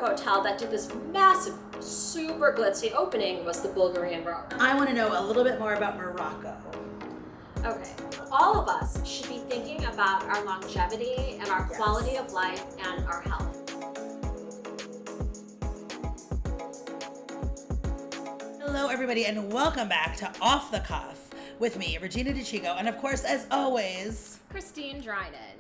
hotel that did this massive, super glitzy opening was the Bulgarian Rome. I want to know a little bit more about Morocco. Okay, all of us should be thinking about our longevity and our quality of life and our health. Hello, everybody, and welcome back to Off the Cuff with me, Regina DeCicco, and of course, as always, Christine Drinan.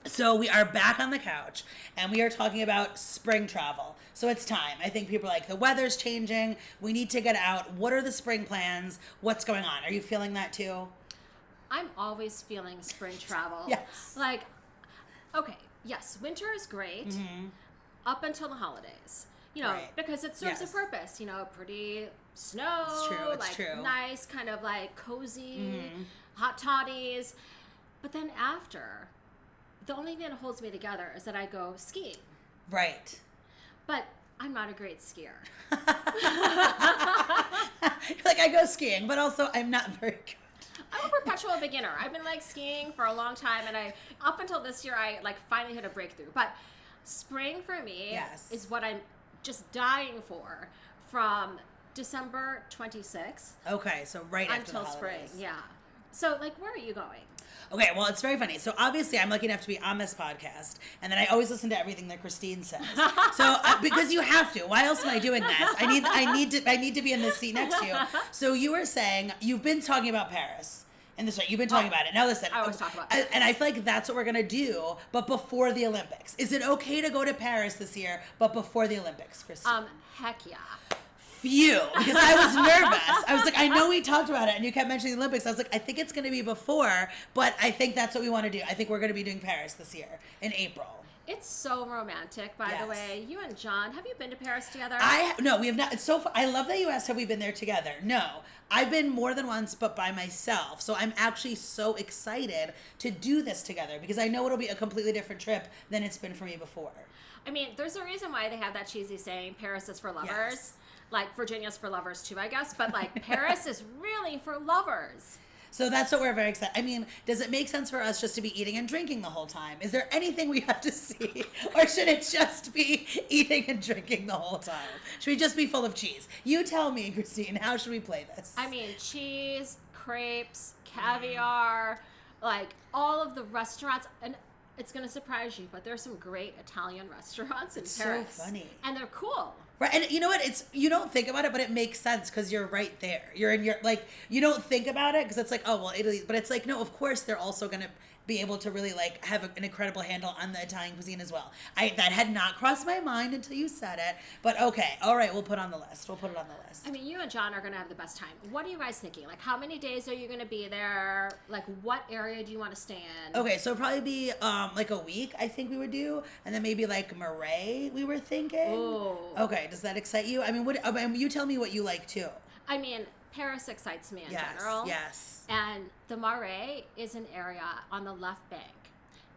So we are back on the couch, and we are talking about spring travel. So it's time. I think people are like, the weather's changing. We need to get out. What are the spring plans? What's going on? Are you feeling that too? I'm always feeling spring travel. Yes. Like, okay, yes, winter is great up until the holidays. You know, because it serves a purpose. You know, pretty snow. It's true. It's like true. Nice, kind of like cozy, hot toddies. But then after, the only thing that holds me together is that I go skiing. Right. But I'm not a great skier. Like, I go skiing, but also I'm not very good. I'm a perpetual beginner. I've been like skiing for a long time, and up until this year, I like finally hit a breakthrough. But spring for me is what I'm just dying for from December 26th. Okay, so right after the until spring. holidays. Yeah. So like, where are you going? Okay, well, it's very funny. So obviously, I'm lucky enough to be on this podcast, and then I always listen to everything that Christine says. So because you have to. Why else am I doing this? I need to be in this seat next to you. So you were saying you've been talking about Paris. And this way, you've been talking about it. Now listen, I always talk about Paris. And I feel like that's what we're gonna do, but before the Olympics. Is it okay to go to Paris this year, but before the Olympics, Christine? Heck yeah. Phew, because I was nervous. I was like, I know we talked about it, and you kept mentioning the Olympics. I was like, I think it's going to be before, but I think that's what we want to do. I think we're going to be doing Paris this year in April. It's so romantic, by the way. You and John, have you been to Paris together? No, we have not. It's so fun. I love that you asked, have we been there together? No, I've been more than once, but by myself. So I'm actually so excited to do this together because I know it'll be a completely different trip than it's been for me before. I mean, there's a reason why they have that cheesy saying, Paris is for lovers. Yes. Like, Virginia's for lovers too, I guess. But, like, Paris is really for lovers. So that's what we're very excited. I mean, does it make sense for us just to be eating and drinking the whole time? Is there anything we have to see? Or should it just be eating and drinking the whole time? Should we just be full of cheese? You tell me, Christine, how should we play this? I mean, cheese, crepes, caviar, like, all of the restaurants. And it's going to surprise you, but there's some great Italian restaurants in Paris. So funny. And they're cool. Right, and you know what? You don't think about it, but it makes sense because you're right there. You're in your, like, you don't think about it because it's like, oh, well, Italy. But it's like, no, of course they're also going to be able to really, like, have an incredible handle on the Italian cuisine as well. That had not crossed my mind until you said it. But okay, all right, we'll put it on the list. I mean, you and John are going to have the best time. What are you guys thinking? Like, how many days are you going to be there? Like, what area do you want to stay in? Okay, so probably be like a week, I think we would do. And then maybe like Marais, we were thinking. Oh. Okay, does that excite you? I mean, you tell me what you like too. I mean, Paris excites me in general. Yes. And the Marais is an area on the left bank.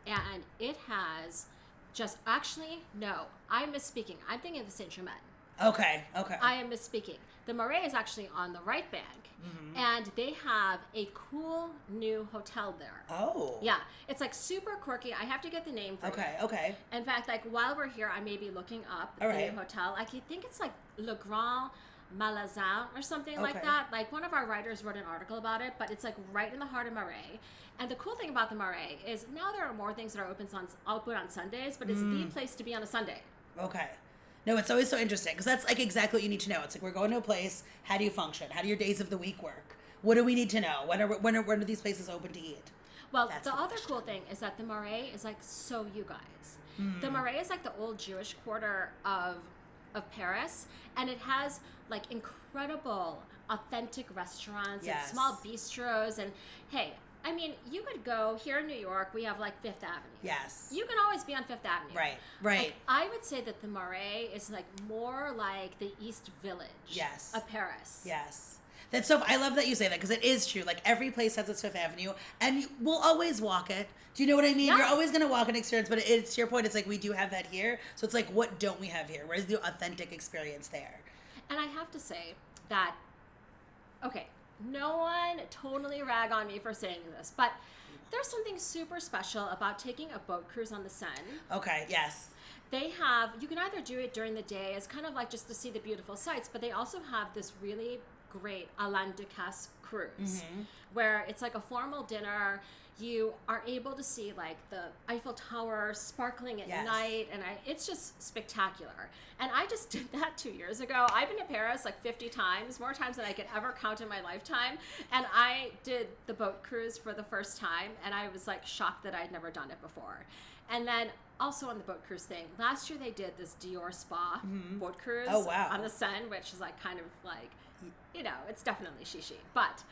And it has just, actually, no, I'm misspeaking. I'm thinking of Saint-Germain. Okay. I am misspeaking. The Marais is actually on the right bank. And they have a cool new hotel there. Oh. Yeah. It's like super quirky. I have to get the name for you. Okay. In fact, like while we're here, I may be looking up the new hotel. I think it's like Le Grand Malazan or something like that. Like one of our writers wrote an article about it, but it's like right in the heart of Marais. And the cool thing about the Marais is now there are more things that are open on Sundays, but it's the place to be on a Sunday. Okay. No, it's always so interesting because that's like exactly what you need to know. It's like we're going to a place. How do you function? How do your days of the week work? What do we need to know? When are these places open to eat? Well, the other cool thing is that the Marais is like so you guys. The Marais is like the old Jewish quarter of Paris, and it has like incredible authentic restaurants and small bistros. And hey, I mean, you could go here in New York. We have like Fifth Avenue. Yes. You can always be on Fifth Avenue. Right. Like, I would say that the Marais is like more like the East Village of Paris. Yes. That's so. I love that you say that because it is true. Like every place has its Fifth Avenue, and we'll always walk it. Do you know what I mean? Yeah. You're always going to walk an experience, but it's to your point. It's like we do have that here. So it's like, what don't we have here? Where's the authentic experience there? And I have to say that, okay, no one totally rag on me for saying this, but there's something super special about taking a boat cruise on the Seine. Okay. Yes. you can either do it during the day as kind of like just to see the beautiful sights, but they also have this really great Alain Ducasse cruise where it's like a formal dinner. You are able to see like the Eiffel Tower sparkling at night, and it's just spectacular. And I just did that 2 years ago. I've been to Paris like 50 times, more times than I could ever count in my lifetime. And I did the boat cruise for the first time, and I was like shocked that I'd never done it before. And then also on the boat cruise thing, last year they did this Dior Spa boat cruise on the Seine, which is like kind of like, you know, it's definitely chic, but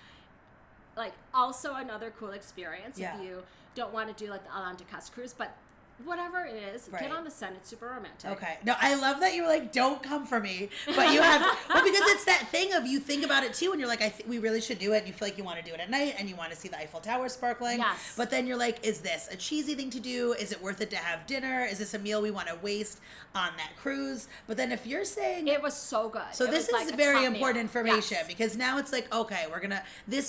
like also another cool experience if you don't want to do like the Alain Ducasse cruise, but whatever it is, get on the Seine. It's super romantic. Okay. No, I love that you were like, don't come for me, but you have well, because it's that thing of you think about it too, and you're like, we really should do it, and you feel like you want to do it at night, and you want to see the Eiffel Tower sparkling. Yes. But then you're like, is this a cheesy thing to do? Is it worth it to have dinner? Is this a meal we want to waste on that cruise? But then if you're saying it was so good, so this is very important information because now it's like, okay,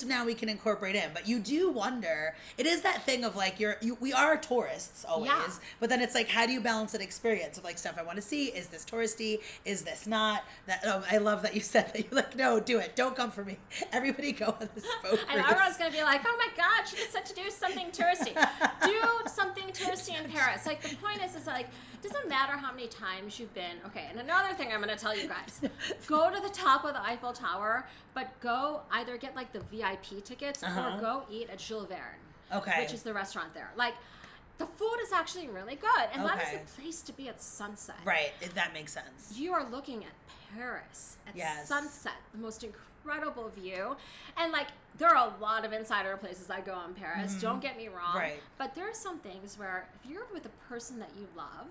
now we can incorporate in. But you do wonder, it is that thing of like we are tourists always, but then it's like, how do you balance an experience of like stuff I want to see? Is this touristy? Is this not? I love that you said that. You're like, no, do it. Don't come for me. Everybody go on this boat cruise. And everyone's going to be like, oh my God, she just said to do something touristy. Do something touristy in Paris. Like, the point is like, it doesn't matter how many times you've been. Okay, and another thing I'm going to tell you guys. Go to the top of the Eiffel Tower, but go either get like the VIP tickets or go eat at Jules Verne. Okay. Which is the restaurant there. Like, the food is actually really good, and that is a place to be at sunset. Right, that makes sense. You are looking at Paris at sunset, the most incredible view. And like, there are a lot of insider places I go in Paris, don't get me wrong. Right. But there are some things where if you're with a person that you love,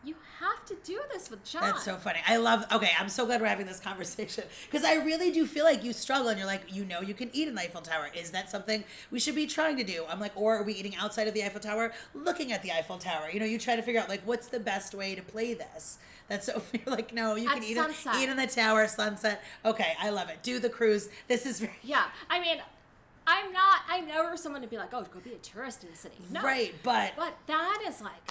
you have to do this with John. That's so funny. I'm so glad we're having this conversation because I really do feel like you struggle and you're like, you can eat in the Eiffel Tower. Is that something we should be trying to do? I'm like, or are we eating outside of the Eiffel Tower, looking at the Eiffel Tower? You try to figure out like, what's the best way to play this? That's so, you're like, no, you can eat in the tower, sunset. Okay, I love it. Do the cruise. This is very... Yeah, I mean, I'm never someone to be like, oh, go be a tourist in the city. No. Right, but that is like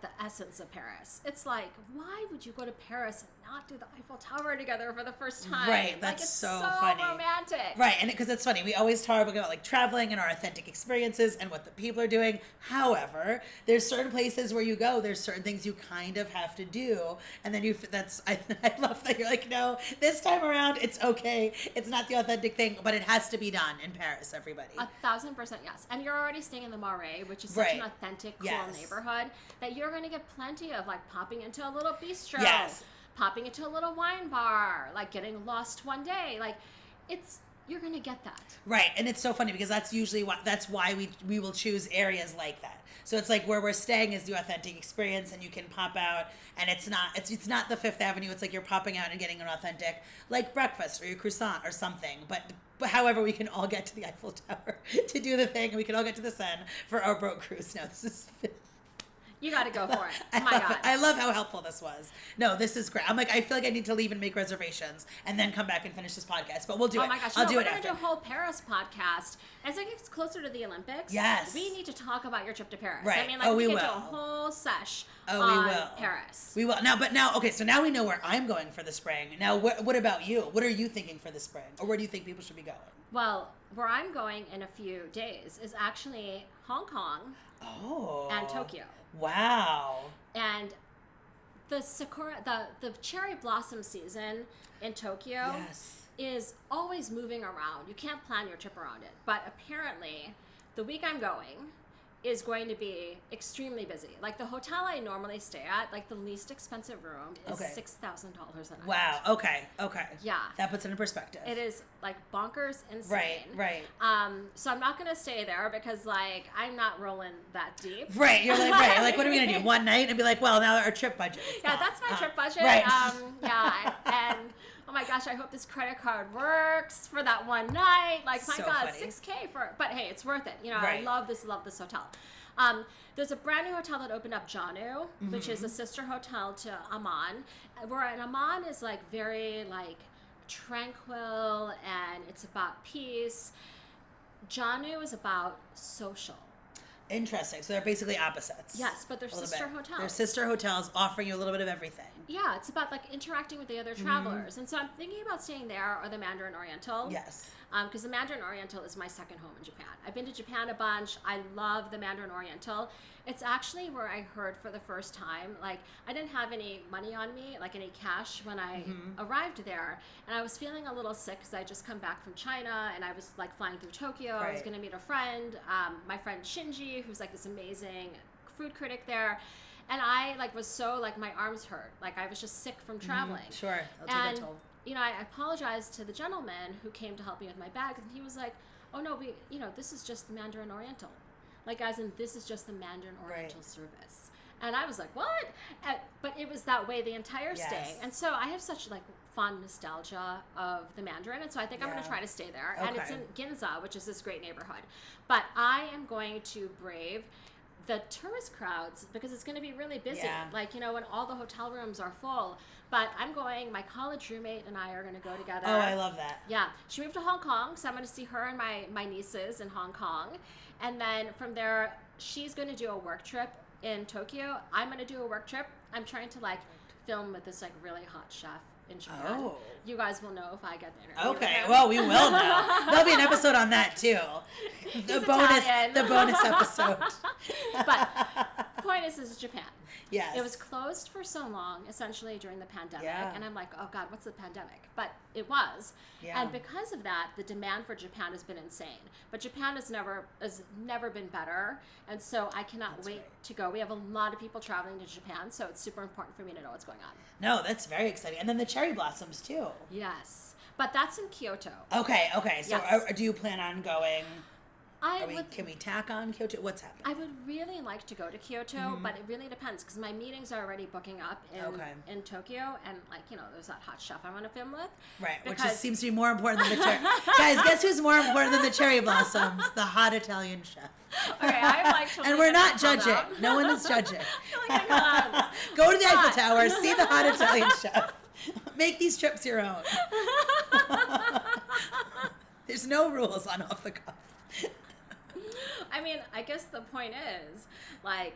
the essence of Paris. It's like, why would you go to Paris and not do the Eiffel Tower together for the first time? Right, that's it's so funny. Romantic. Right, and because it's funny, we always talk about like traveling and our authentic experiences and what the people are doing. However, there's certain places where you go, there's certain things you kind of have to do, and then I love that you're like, no, this time around it's okay. It's not the authentic thing, but it has to be done in Paris. Everybody. 1,000% yes. And you're already staying in the Marais, which is such an authentic, cool neighborhood that you're going to get plenty of like popping into a little bistro, popping into a little wine bar, like getting lost one day. Like you're going to get that. Right. And it's so funny because that's why we will choose areas like that. So it's like where we're staying is the authentic experience and you can pop out and it's not the Fifth Avenue. It's like you're popping out and getting an authentic like breakfast or your croissant or something. But however, we can all get to the Eiffel Tower to do the thing and we can all get to the Seine for our boat cruise. No, this is... You got to go for it. I love how helpful this was. No, this is great. I'm like, I feel like I need to leave and make reservations and then come back and finish this podcast. But we'll do it. Oh my gosh. I'll do it after. We're going to do a whole Paris podcast. As it gets closer to the Olympics, we need to talk about your trip to Paris. Right. I mean, like, we could do a whole sesh on Paris. We will. So now we know where I'm going for the spring. Now, what about you? What are you thinking for the spring? Or where do you think people should be going? Well, where I'm going in a few days is actually Hong Kong and Tokyo. Wow. And the sakura, the cherry blossom season in Tokyo is always moving around. You can't plan your trip around it. But apparently, the week I'm going is going to be extremely busy. Like the hotel I normally stay at, like the least expensive room is $6,000 a night. Wow. Okay. Yeah. That puts it in perspective. It is like bonkers insane. Right. So I'm not gonna stay there because like I'm not rolling that deep. Right. You're like like what are we gonna do? One night and be like, well, now our trip budget. That's my trip budget. Right. And oh my gosh, I hope this credit card works for that one night. Like, my God, funny. $6,000 but hey, it's worth it. I love this hotel. There's a brand new hotel that opened up, Janu, which is a sister hotel to Amman. Where Amman is like very like tranquil and it's about peace. Janu is about social. Interesting. So they're basically opposites. Yes, but they're A little sister bit. hotels. They're sister hotels offering you a little bit of everything. Yeah, it's about like interacting with the other travelers. And so I'm thinking about staying there or the Mandarin Oriental. Yes. Because the Mandarin Oriental is my second home in Japan. I've been to Japan a bunch. I love the Mandarin Oriental. It's actually where I heard for the first time, like, I didn't have any money on me, like any cash when I arrived there. And I was feeling a little sick because I just come back from China and I was like flying through Tokyo. I was Right. going to meet a friend, my friend Shinji, who's like this amazing food critic there. And I like was so like my arms hurt. Like I was just sick from traveling. Sure. I'll take a toll. You know, I apologized to the gentleman who came to help me with my bag, and he was like, "Oh no, this is just the Mandarin Oriental, like as in this is just the Mandarin Oriental service." And I was like, "What?" But it was that way the entire stay, and so I have such like fond nostalgia of the Mandarin, and so I think I'm going to try to stay there. And it's in Ginza, which is this great neighborhood. But I am going to brave the tourist crowds because it's going to be really busy. Yeah. Like, you know, when all the hotel rooms are full. But I'm going, my college roommate and I are going to go together. Oh, I love that. Yeah. She moved to Hong Kong, so I'm going to see her and my nieces in Hong Kong. And then from there, she's going to do a work trip in Tokyo. I'm going to do a work trip. I'm trying to, like, film with this, like, really hot chef in Japan. Oh. You guys will know if I get the interview. Okay, well, we will know. There'll be an episode on that too. The bonus episode. But the point is Japan. Yes. It was closed for so long, essentially during the pandemic, Yeah. and I'm like, oh God, what's the pandemic? But it was, Yeah. and because of that, the demand for Japan has been insane. But Japan has never been better, and so I cannot wait to go. We have a lot of people traveling to Japan, so it's super important for me to know what's going on. No, that's very exciting. And then the cherry blossoms too. Yes, but that's in Kyoto. Okay. So Yes. do you plan on going? I Can we tack on Kyoto? What's happening? I would really like to go to Kyoto, but it really depends because my meetings are already booking up in Tokyo, and like there's that hot chef I want to film with. Right, which because- seems to be more important than the cherry. Guys, guess who's more important than the cherry blossoms? The hot Italian chef. Okay, I'm like totally And we're not gonna call judging. out. No one is judging. I feel like I'm not. Go to the Eiffel But- Tower, see the hot Italian chef. Make these trips your own. There's no rules on off the cuff. I mean, I guess the point is, like,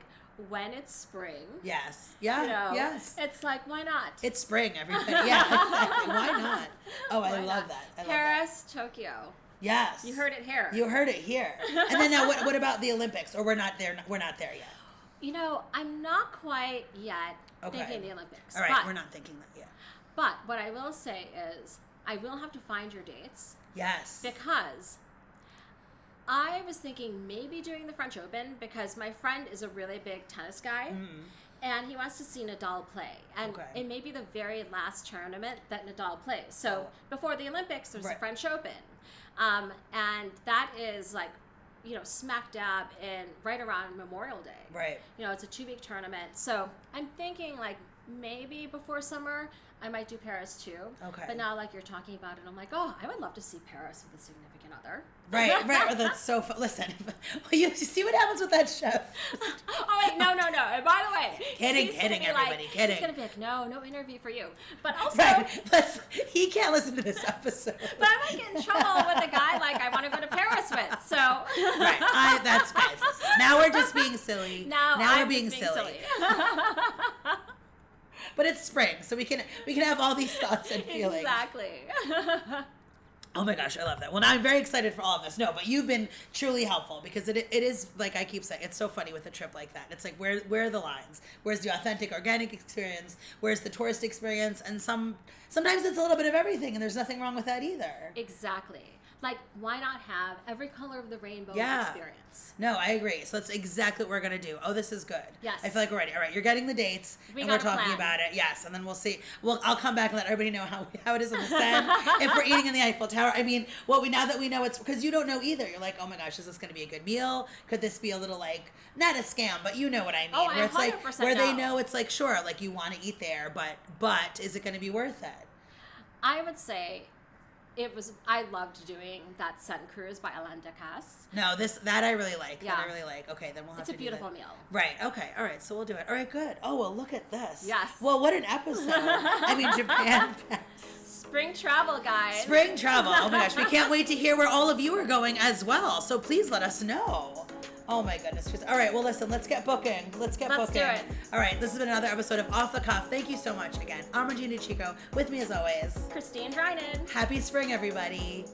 when it's spring. Yes. Yeah. You know, yes. It's like, why not? It's spring, everybody. Yeah, exactly. Why not? Oh, I love that. I love that. Paris, Tokyo. Yes. You heard it here. You heard it here. And then now, what about the Olympics? Or we're not there. We're not there yet. You know, I'm not quite yet Okay. thinking the Olympics. All right, but, we're not thinking that yet. But what I will say is, I will have to find your dates Yes. because I was thinking maybe doing the French Open because my friend is a really big tennis guy. And he wants to see Nadal play. And it may be the very last tournament that Nadal plays. So before the Olympics, there's the French Open. And that is like, smack dab in right around Memorial Day. Right. It's a 2-week tournament. So I'm thinking like maybe before summer, I might do Paris too. Okay. But now like you're talking about it, I'm like, oh, I would love to see Paris with a significant other. Right. Well, that's so fun. Listen, you see what happens with that chef. Oh, wait, no. And by the way, Kidding, he's gonna be everybody, like, kidding. He's going to be like, no interview for you. But also, Right. He can't listen to this episode. but I might get in trouble with a guy like I want to go to Paris with. So. Right. That's guys. Listen, now we're just being silly. Now we're I'm being just silly. But it's spring, so we can have all these thoughts and feelings. Exactly. Oh my gosh, I love that. Well, now I'm very excited for all of this. No, but you've been truly helpful because it is, like I keep saying, it's so funny with a trip like that. It's like, where are the lines? Where's the authentic, organic experience? Where's the tourist experience? And sometimes it's a little bit of everything, and there's nothing wrong with that either. Exactly. Like, why not have every color of the rainbow experience? No, I agree. So that's exactly what we're going to do. Oh, this is good. Yes. I feel like we're ready. All right, you're getting the dates, and we're talking about it. Yes, and then we'll see. Well, I'll come back and let everybody know how it is on the set. If we're eating in the Eiffel Tower. I mean, now that we know it's, because you don't know either. You're like, oh my gosh, is this going to be a good meal? Could this be a little like, not a scam, but you know what I mean. Oh, where it's like, 100% where they know it's like, sure, like you want to eat there, but is it going to be worth it? I would say I loved doing that Sun Cruise by Alain Decazes. No, that I really like. Yeah. That I really like. Okay, then we'll have It's to a do beautiful that. meal. Right. Okay. All right. So we'll do it. All right. Good. Oh, well, look at this. Yes. Well, what an episode. I mean, Japan. Spring travel, guys. Spring travel. Oh my gosh. We can't wait to hear where all of you are going as well. So please let us know. Oh my goodness. All right, well listen, let's get booking. Let's do booking. it. All right, this has been another episode of Off the Cuff. Thank you so much again. I'm Regina DeCicco. With me as always, Christine Drinan. happy spring, everybody.